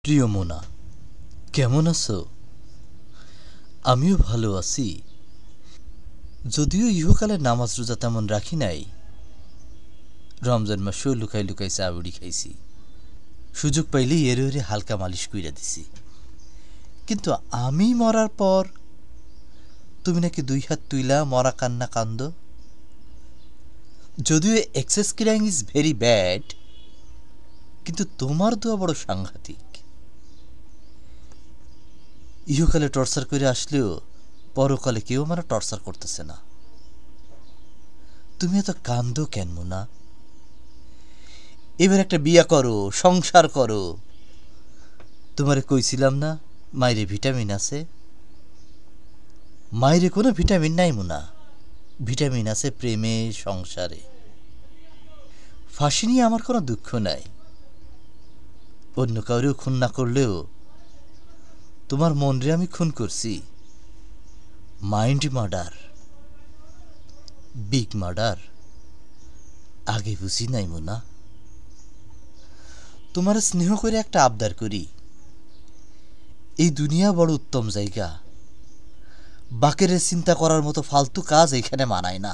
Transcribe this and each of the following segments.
প্রিয় মোনা, কেমন আছো? আমিও ভালো আছি। যদিও ইহকালে নামাজ রোজা তেমন রাখি নাই, রমজান মাসেও লুকাই লুকাই চা বুড়ি খাইছি। সুযোগ পাইলেই এরে ওরে হালকা মালিশ কইরা দিছি। কিন্তু আমি মরার পর তুমি নাকি দুই হাত তুইলা মরা কান্না কান্দ। যদিও excess crying is very bad, কিন্তু তোমার দোয়া বড় সাংঘাতিক। ইহকালে টর্চার করে আসলেও পরকালে কেউ আমার টর্চার করতেছে না। তুমি এত কান্দো কেন মোনা? এবার একটা বিয়া করো, সংসার করো। তোমারে কইছিলাম না মাইরে ভিটামিন আছে? মাইরে কোনো ভিটামিন নাই মোনা, ভিটামিন আছে প্রেমে, সংসারে। ফাঁসি নিয়ে আমার কোনো দুঃখ নাই। অন্য কাউরেও খুন না করলেও তোমার মনরে আমি খুন করছি। মাইন্ড মার্ডার, বিগ মার্ডার আগে বুঝি নাই মোনা। তোমার স্নেহ করে একটা আবদার করি। এই দুনিয়া বড় উত্তম জায়গা, বাকেরে চিন্তা করার মতো ফালতু কাজ এখানে মানায় না।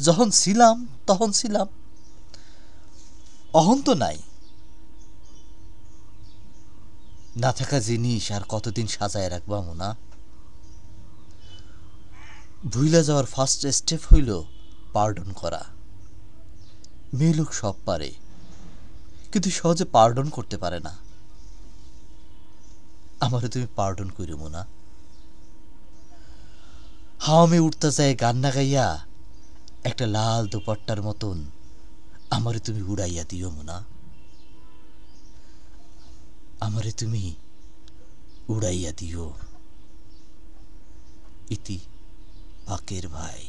যখন ছিলাম তখন ছিলাম, অহন তো নাই। না থাকা জিনিস আর কতদিন সাজায় রাখবা মোনা? ভুইলা যাওয়ার ফার্স্ট স্টেপ হইল পার্ডন করা। মেয়ে লোক সব পারে, কিন্তু সহজে পার্ডন করতে পারে না। আমারে তুমি পার্ডন করিও মোনা। হাওয়ামে উঠতে যায় গান না গাইয়া একটা লাল দোপাট্টার মতন আমারে তুমি উড়াইয়া দিও মোনা। আমারে তুমি উড়াইয়া দিও। ইতি বাকের ভাই।